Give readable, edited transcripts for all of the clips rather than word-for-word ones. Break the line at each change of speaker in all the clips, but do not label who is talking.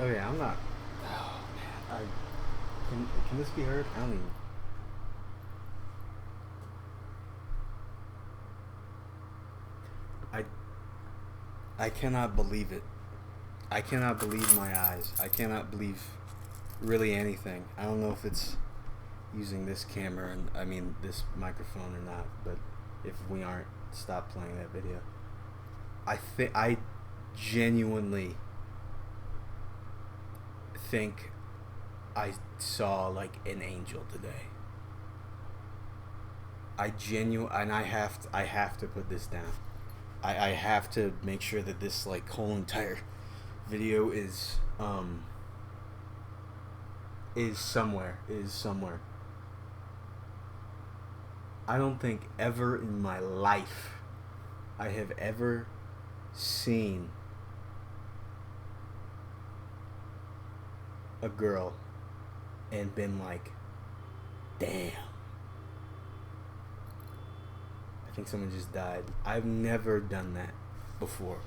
Oh yeah, I'm not. Oh man, can this be heard? I don't even. I I cannot believe it. I cannot believe my eyes. I cannot believe really anything. I don't know if it's using this camera and I mean this microphone or not, but if we aren't, stop playing that video. I genuinely think I saw like an angel today. And I have to put this down. I have to make sure that this like whole entire video is somewhere. I don't think ever in my life I have ever seen a girl and been like, damn. I think someone just died. I've never done that before.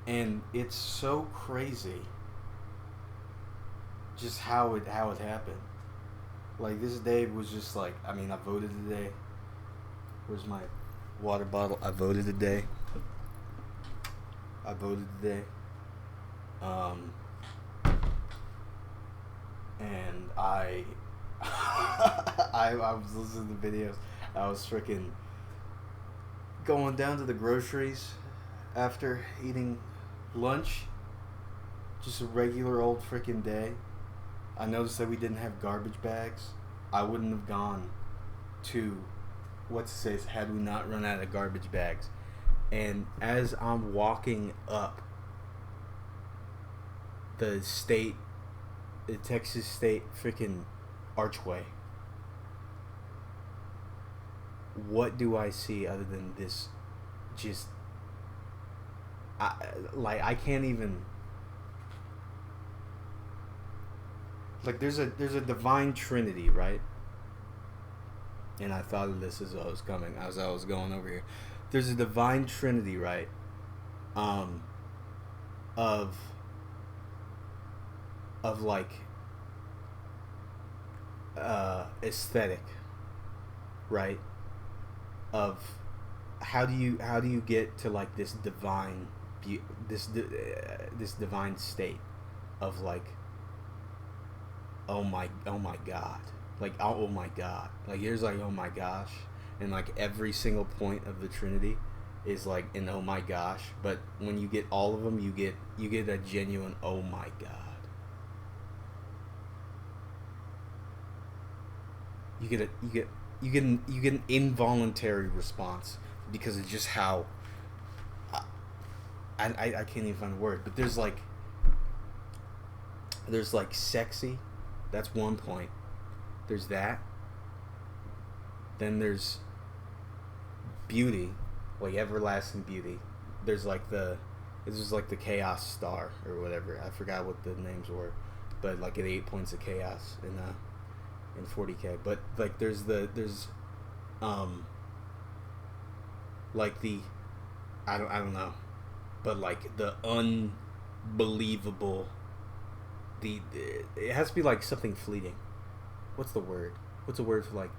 And it's so crazy just how it happened. Like this day was just like, I mean, I voted today. Where's my water bottle? I voted today. I voted today. Um and I was listening to videos. I was freaking going down to the groceries after eating lunch. Just a regular old freaking day. I noticed that we didn't have garbage bags. I wouldn't have gone to what's it say had we not run out of garbage bags. And as I'm walking up the state, the Texas State freaking archway, what do I see other than this? Just I can't even. Like there's a divine trinity, right? And I thought of this as I was coming, as I was going over here. There's a divine trinity, right? Um, of like aesthetic, right? Of how do you get to like this divine this divine state of like oh my god, like oh my god, like here's like oh my gosh, and like every single point of the trinity is like an oh my gosh, but when you get all of them you get a genuine oh my god. You get an involuntary response because of just how I can't even find a word, but there's like sexy. That's one point. There's that. Then there's beauty, like everlasting beauty. There's like this is like the chaos star or whatever. I forgot what the names were, but like at 8 points of chaos in 40K. But like there's um like the I don't know, but like the unbelievable the it has to be like something fleeting. What's the word? What's the word for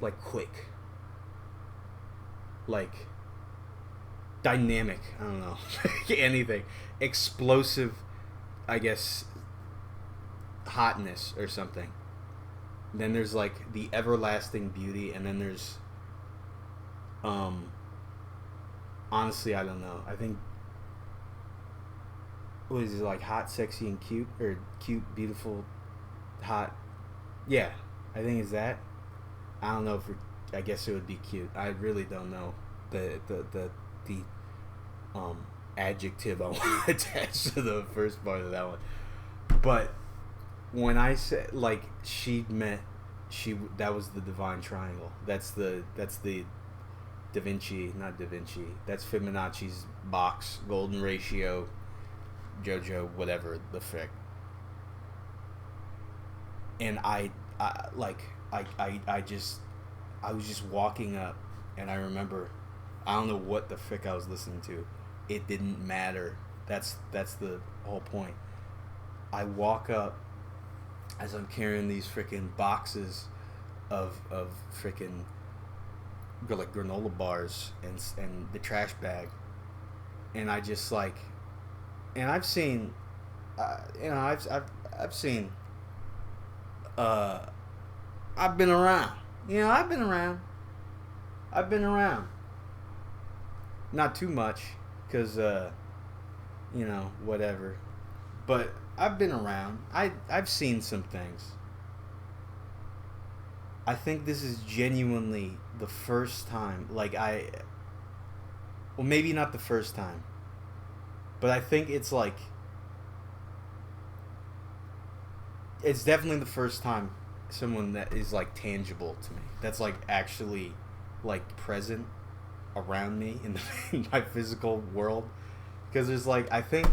like quick? Like dynamic. I don't know. Anything. Explosive, I guess hotness or something. Then there's like the everlasting beauty and then there's um honestly I don't know. I think what is it like hot, sexy, and cute, or cute, beautiful, hot? Yeah, I think it's that. I don't know if I guess it would be cute. I really don't know the um adjective I want to attach to the first part of that one. But when I said like she that was the divine triangle. That's the Da Vinci, not Da Vinci. That's Fibonacci's box, golden ratio, JoJo, whatever the frick. And I like I just I was just walking up, and I remember I don't know what the frick I was listening to. It didn't matter. That's the whole point. I walk up as I'm carrying these freaking boxes of freaking like granola bars and the trash bag, and I just like, and I've seen, I've seen, uh, I've been around. I've been around. I've been around. Not too much, cause whatever. But I've been around. I've seen some things. I think this is genuinely the first time. Well, maybe not the first time, but I think it's definitely the first time someone that is like tangible to me. That's like actually like present around me in my physical world. Because there's like, I think,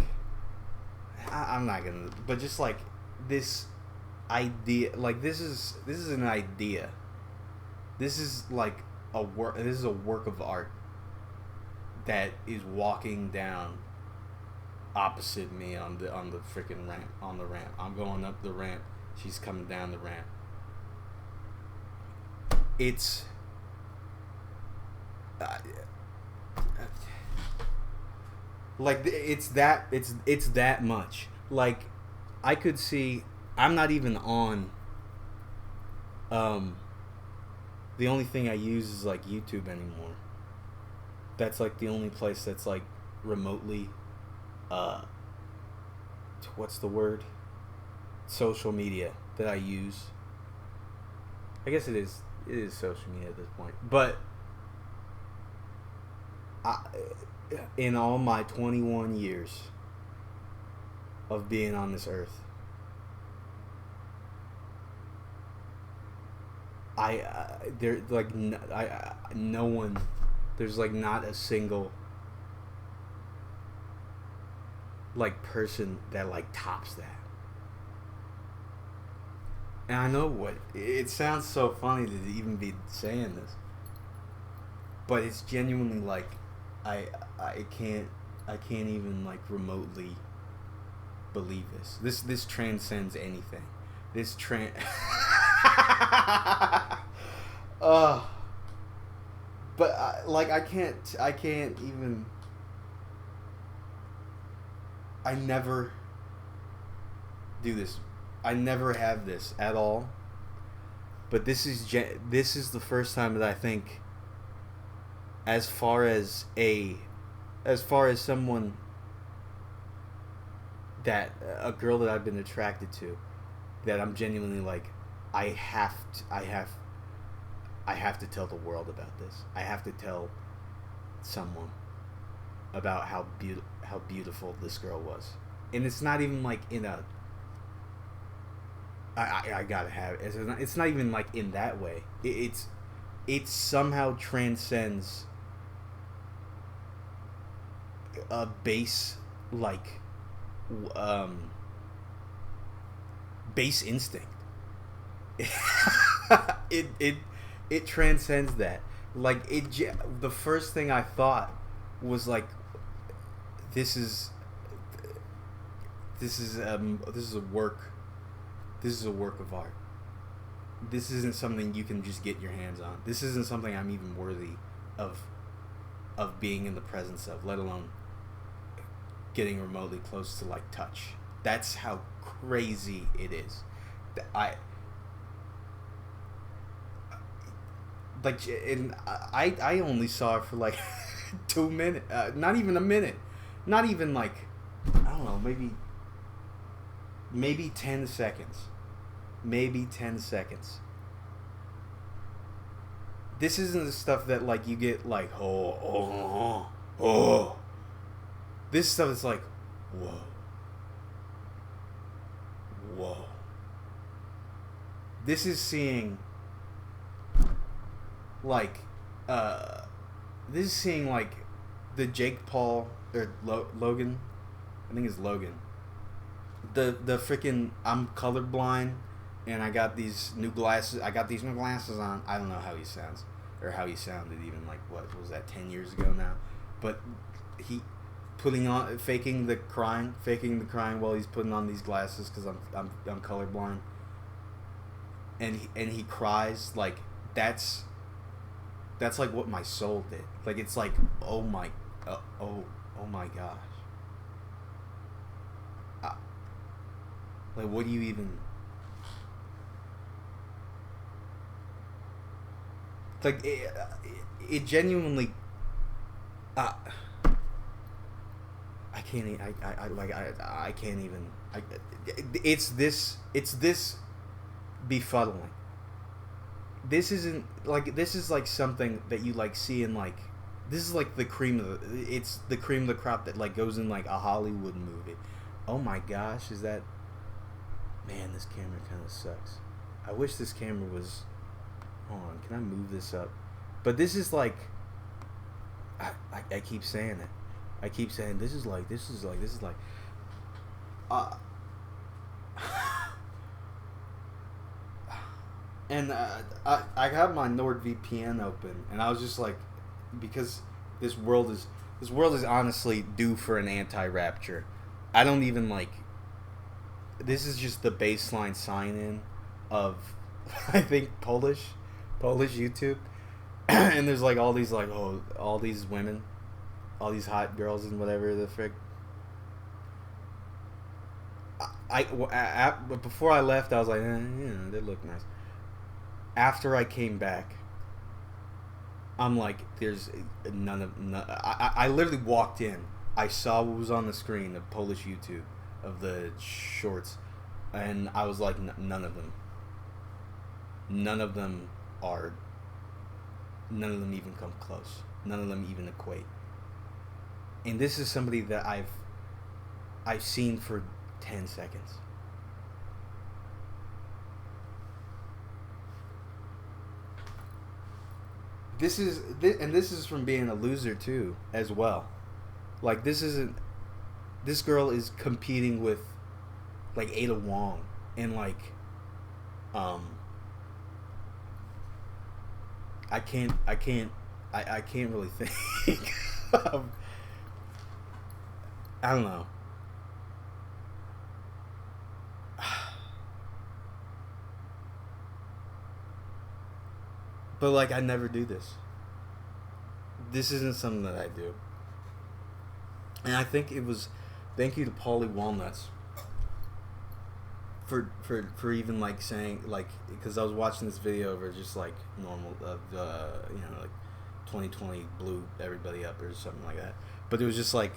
I'm not gonna, but just like this idea, like this is an idea. This is like a work. This is a work of art that is walking down opposite me on the freaking ramp, on the ramp. I'm going up the ramp. She's coming down the ramp. It's like it's that much. Like I could see. I'm not even on. The only thing I use is like YouTube anymore. That's like the only place that's like remotely. What's the word? Social media that I use. I guess it is social media at this point. But in all my 21 years of being on this earth, no one, there's like not a single like person that like tops that. And I know what it sounds so funny to even be saying this, but it's genuinely like I can't even like remotely believe this. This transcends anything. This but I can't even. I never do this. I never have this at all. But this is the first time that I think, as far as someone that a girl that I've been attracted to, that I'm genuinely like, I have to tell the world about this. I have to tell someone about how beautiful this girl was. And it's not even like in a I gotta have it. It's not even like in that way. It somehow transcends a base like base instinct. It transcends that. Like the first thing I thought was like, this is a work. This is a work of art. This isn't something you can just get your hands on. This isn't something I'm even worthy of being in the presence of, let alone getting remotely close to like touch. That's how crazy it is. I only saw it for like 2 minutes, not even a minute, not even like, I don't know, maybe 10 seconds. Maybe 10 seconds. This isn't the stuff that like you get like, oh. This stuff is like, whoa. This is seeing like the Jake Paul or Logan, I think it's Logan. The freaking, I'm colorblind and I got these new glasses. On. I don't know how he sounds or how he sounded even like, what was that, 10 years ago now? But putting on faking the crying while he's putting on these glasses because I'm colorblind, and he cries like that's like what my soul did. Like it's like oh my gosh. Like what do you even like it genuinely I can't I can't even it's this befuddling. This isn't like this is like something that you like see in like this is like the cream of the cream of the crop that like goes in like a Hollywood movie. Oh my gosh, is that man, this camera kind of sucks. I wish this camera was hold on, can I move this up? But this is like I keep saying it. I keep saying this is like and I have my NordVPN open, and I was just like, because this world is honestly due for an anti-rapture. I don't even like. This is just the baseline sign-in of, I think Polish YouTube, and there's like all these like all these women, all these hot girls and whatever the frick. Before I left, I was like, they look nice. After I came back, I'm like, there's none. I literally walked in. I saw what was on the screen of Polish YouTube, of the shorts, and I was like, none of them. None of them even come close. None of them even equate. And this is somebody that I've seen for 10 seconds. This is from being a loser too, as well. Like this girl is competing with like Ada Wong and like I can't really think of, I don't know. But like I never do this. This isn't something that I do. And I think it was thank you to Paulie Walnuts for even like saying like, because I was watching this video of her just like normal of like 2020 blew everybody up or something like that. But it was just like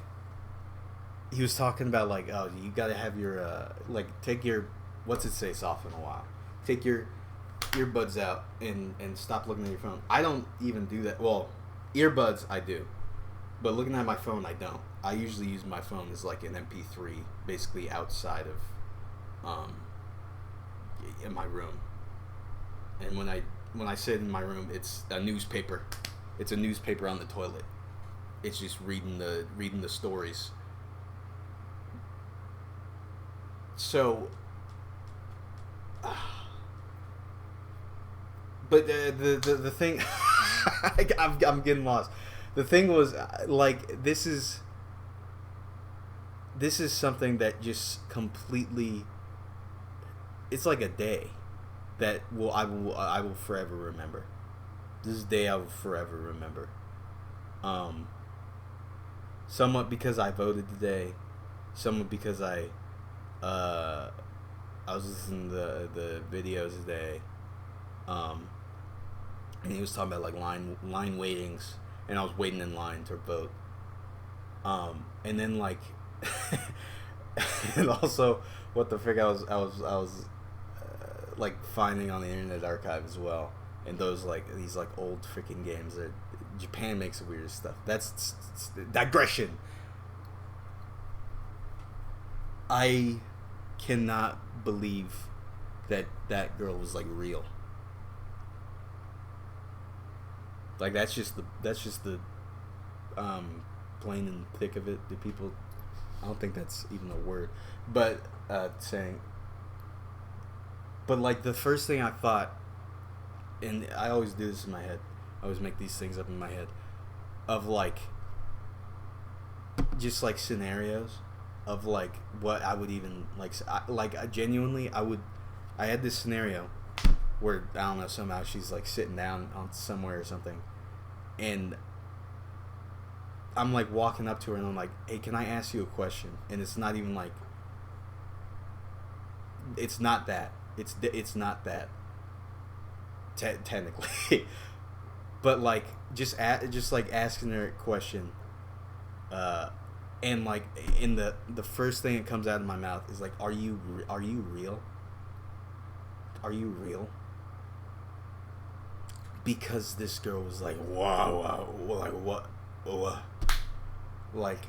he was talking about like, oh, you gotta have your like take your what's it say off in a while. Take your earbuds out and stop looking at your phone. I don't even do that. Well, earbuds I do, but looking at my phone I don't. I usually use my phone as like an MP3, basically outside of in my room. And when I sit in my room, it's a newspaper. It's a newspaper on the toilet. It's just reading the stories. So but the thing I'm getting lost. The thing was like this is something that just completely, it's like a day that I will forever remember. This is a day I will forever remember. Somewhat because I voted today, somewhat because I was listening to the videos today, and he was talking about like line waitings, and I was waiting in line to vote, and then like, and also what the frick I was like finding on the Internet Archive as well, and those like these like old freaking games that Japan makes the weirdest stuff. That's digression. I cannot believe that girl was like real. Like that's just the plain and thick of it. Do people? I don't think that's even a word, but saying. But like the first thing I thought, and I always do this in my head. I always make these things up in my head, of like, just like scenarios of like what I would even like. I genuinely, I had this scenario where I don't know, somehow she's like sitting down on somewhere or something, and I'm like walking up to her and I'm like, hey, can I ask you a question? And it's not even like, it's not that. It's not that. Technically, but like just like asking her a question, and like in the first thing that comes out of my mouth is like, are you real? Are you real? Because this girl was like, wow, like what, like.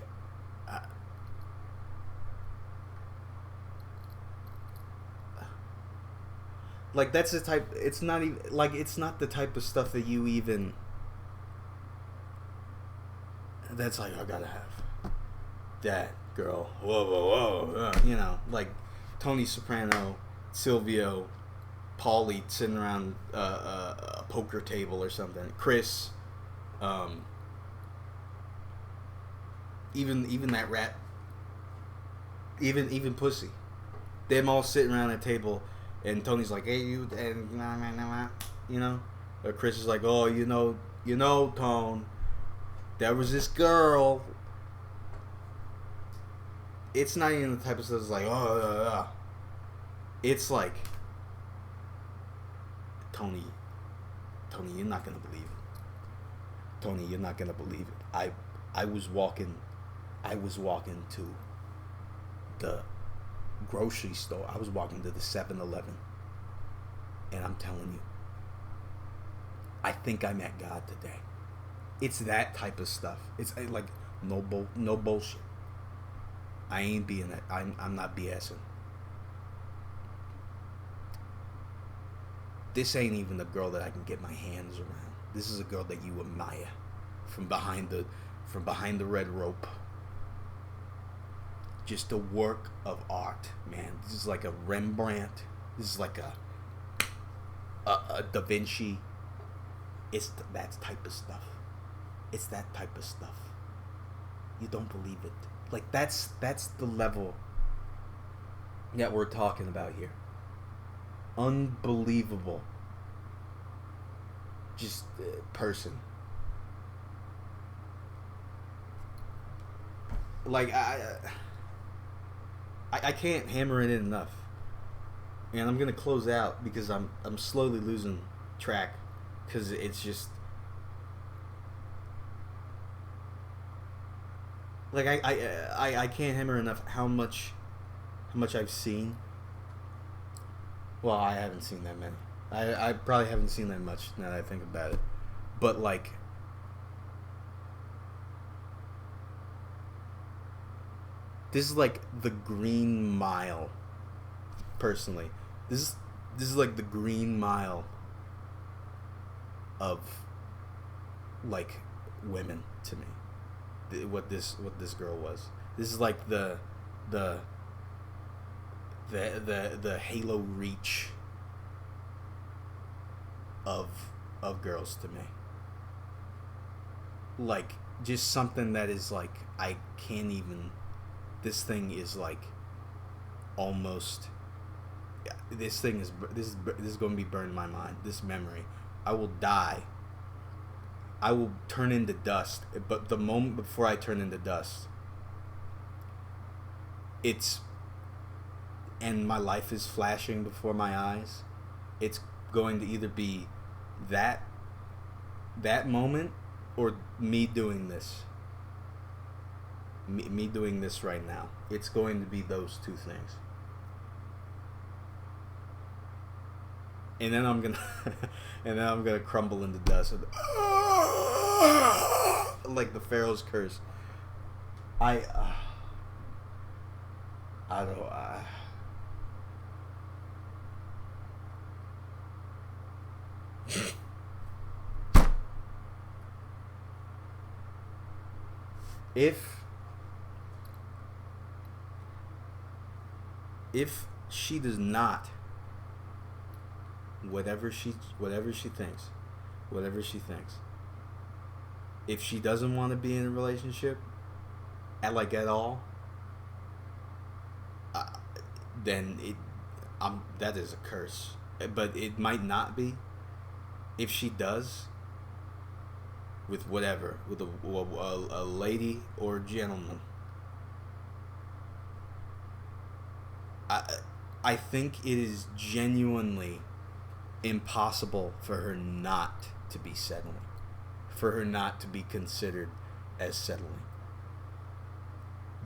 Like that's the type. It's not even like it's not the type of stuff that you even. That's like I gotta have that girl. Whoa. You know, like Tony Soprano, Silvio, Paulie sitting around a poker table or something. Chris, even that rat. Even Pussy, them all sitting around a table. And Tony's like, hey, you, and you know, or Chris is like, oh, you know, Tone, there was this girl. It's not even the type of stuff that's like, oh, it's like, Tony, you're not gonna believe it. Tony, you're not gonna believe it. I was walking to the grocery store. I was walking to the 7-Eleven, and I'm telling you, I think I met God today. It's that type of stuff. It's like no bullshit. I ain't being that. I'm not BSing. This ain't even a girl that I can get my hands around. This is a girl that you admire from behind the red rope. Just a work of art, man. This is like a Rembrandt. This is like a Da Vinci. It's that type of stuff. It's that type of stuff. You don't believe it. Like that's the level that we're talking about here. Unbelievable. Just person. Like I can't hammer it in enough, and I'm gonna close out because I'm slowly losing track, because it's just like I can't hammer enough how much I've seen. Well, I haven't seen that many. I probably haven't seen that much now that I think about it, but like. This is like the Green Mile, personally. This is like the Green Mile of like women to me. What this girl was. This is like the Halo Reach of girls to me. Like just something that is like I can't even. This thing is like almost. This is going to be burned in my mind. This memory, I will die. I will turn into dust. But the moment before I turn into dust, and my life is flashing before my eyes. It's going to either be that moment or me doing this. Me doing this right now. It's going to be those two things. And then I'm gonna crumble into dust. Like the Pharaoh's curse. I don't. If she does not, whatever she thinks, if she doesn't want to be in a relationship, at all, uh, then that is a curse. But it might not be if she does, with whatever, with a lady or gentleman. I I think it is genuinely impossible for her not to be settling, for her not to be considered as settling.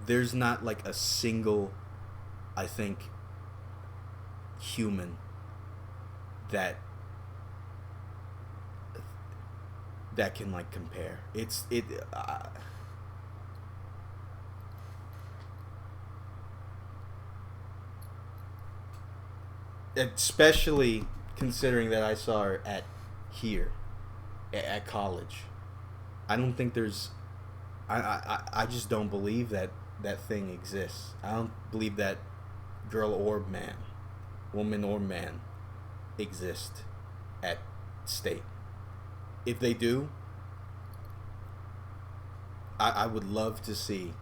There's not like a single, I think, human that can like compare. Especially considering that I saw her here at college. I don't think there's. I just don't believe that thing exists. I don't believe that girl or man, woman or man, exist at state. If they do, I would love to see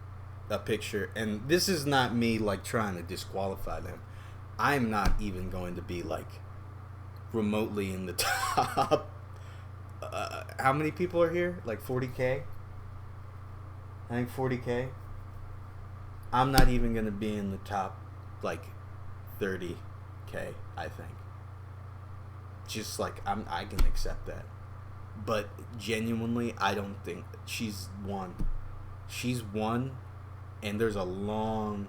a picture. And this is not me like trying to disqualify them. I'm not even going to be like remotely in the top. How many people are here? Like 40K? I think 40K. I'm not even going to be in the top like 30K, I think. Just like I can accept that. But genuinely, I don't think she's won. She's won, and there's a long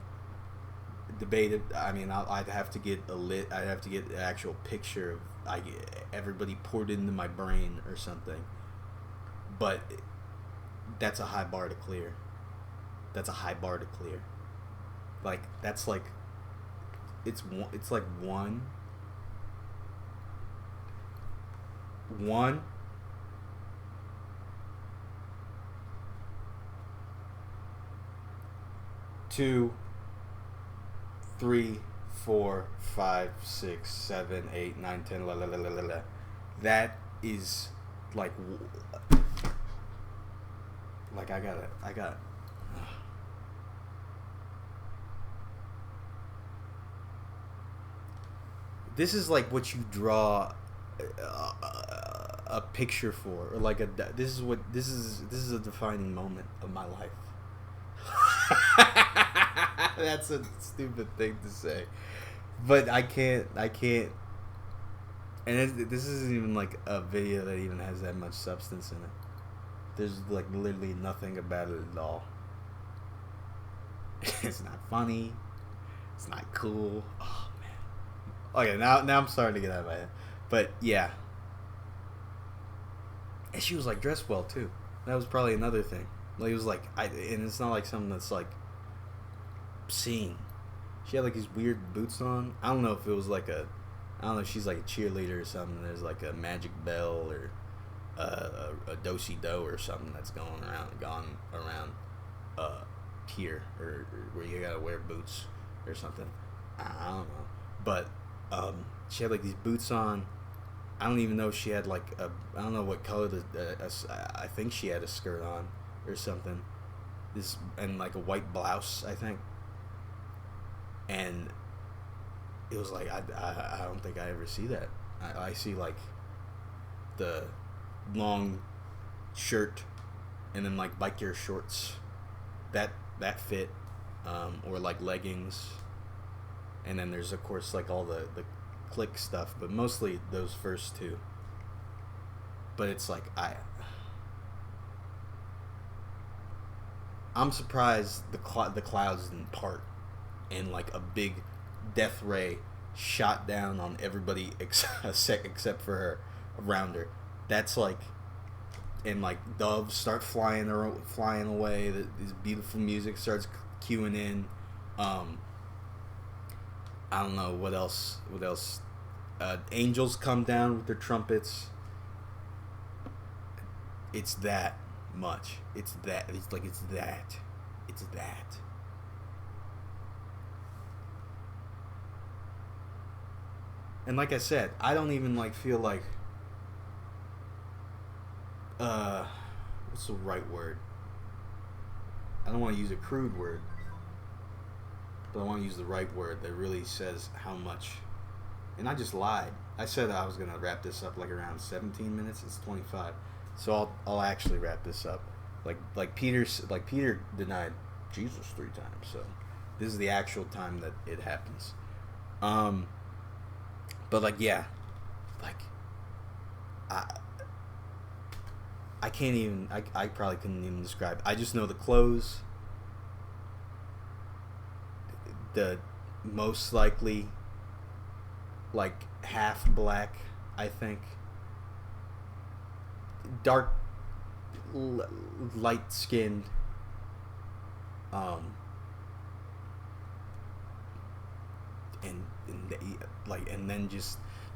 debate. I mean, I'd have to get I'd have to get an actual picture of everybody poured into my brain or something. But that's a high bar to clear. That's a high bar to clear. Like that's like it's like one 2, 3, 4, 5, 6, 7, 8, 9, 10, la la la la la la. That is like I got this is like what you draw a picture for, or like this is a defining moment of my life. That's a stupid thing to say, but I can't. And this isn't even like a video that even has that much substance in it. There's like literally nothing about it at all. It's not funny. It's not cool. Oh man. Okay, now I'm starting to get out of my head. But yeah. And she was like dressed well too. That was probably another thing. Like it was like and it's not like something that's like obscene. She had like these weird boots on. I don't know if it was like I don't know if she's like a cheerleader or something. There's like a magic bell or a do-si-do or something that's gone around here, or where you gotta wear boots or something. I don't know. But she had like these boots on. I don't even know if she had like I don't know what color I think she had a skirt on or something. And like a white blouse, I think. And it was like I don't think I ever see that. I see like the long shirt and then like biker shorts that fit, or like leggings, and then there's of course like all the click stuff, but mostly those first two. But it's like I'm surprised the clouds didn't part and like a big death ray shot down on everybody except for her, around her. That's like, and like doves start flying away. This beautiful music starts cueing in. I don't know what else. Angels come down with their trumpets. It's that much. It's that. And like I said, I don't even like feel like what's the right word? I don't want to use a crude word, but I want to use the right word that really says how much. And I just lied. I said I was gonna wrap this up like around 17 minutes. It's 25, so I'll actually wrap this up. Like Peter denied Jesus 3 times. So this is the actual time that it happens. But like yeah, like I can't even. I probably couldn't even describe. I just know the clothes. The most likely, like half black, I think. Dark, light skinned.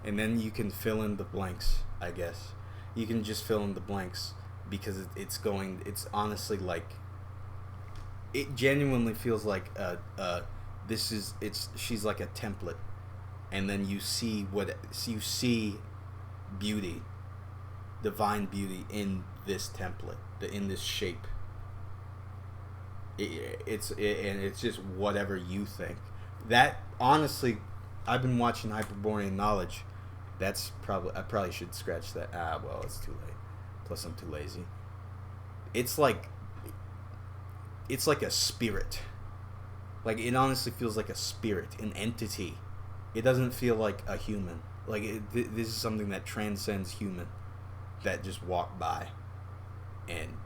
And then you can fill in the blanks. I guess you can just fill in the blanks because it's honestly like it genuinely feels like she's like a template, and then you see beauty, divine beauty in this template, in this shape. And it's just whatever you think. That honestly, I've been watching Hyperborean Knowledge. I probably should scratch that. Well, it's too late. Plus, I'm too lazy. It's like a spirit. Like it honestly feels like a spirit, an entity. It doesn't feel like a human. Like this is something that transcends human, that just walked by, and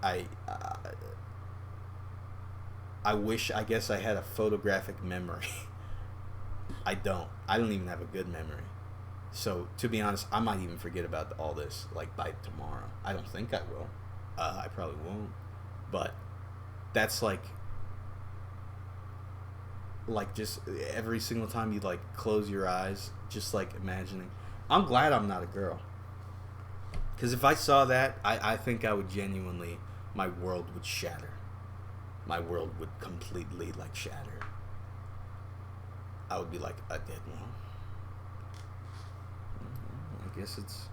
I wish. I guess I had a photographic memory. I don't even have a good memory. So to be honest, I might even forget about all this like by tomorrow. I don't think I will. I probably won't. But that's like just every single time you like close your eyes, just like imagining. I'm glad I'm not a girl. Because if I saw that, I think I would genuinely, my world would shatter. My world would completely like shatter. I would be like, I did well. I guess it's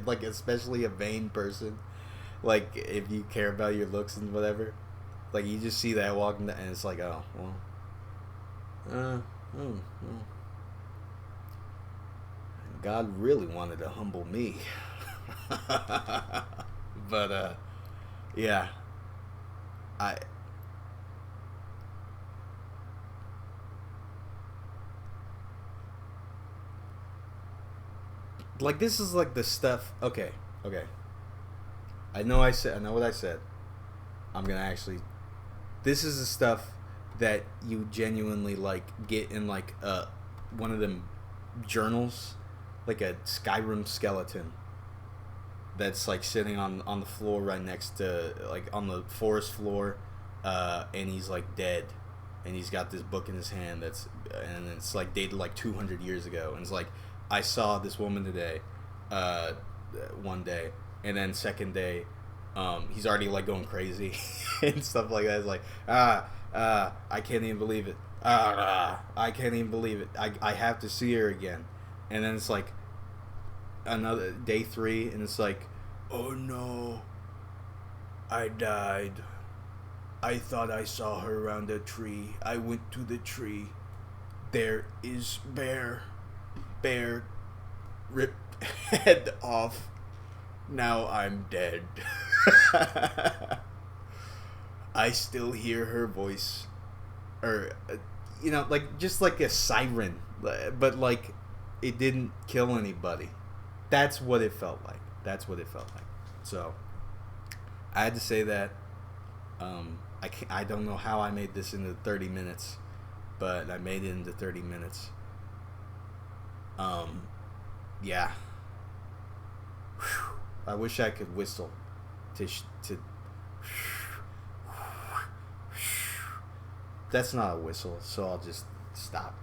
like especially a vain person. Like if you care about your looks and whatever, like you just see that walking and it's like, oh well, God really wanted to humble me. But yeah, I like this is like the stuff. Okay. I know what I said. I'm gonna actually. This is the stuff that you genuinely like get in like one of them journals, like a Skyrim skeleton. That's like sitting on the floor right next to like on the forest floor, and he's like dead, and he's got this book in his hand and it's like dated like 200 years ago, and it's like I saw this woman today, one day, and then second day, he's already like going crazy and stuff like that. It's like I can't even believe it. I can't even believe it. I have to see her again, and then it's like another day 3, and it's like, oh no, I died. I thought I saw her around a tree. I went to the tree. There is bear ripped head off. Now I'm dead. I still hear her voice, or like just like a siren, but like it didn't kill anybody. That's what it felt like. So I had to say that. I don't know how I made this into 30 minutes, but I made it into 30 minutes. Yeah. Whew. I wish I could whistle to That's not a whistle, so I'll just stop.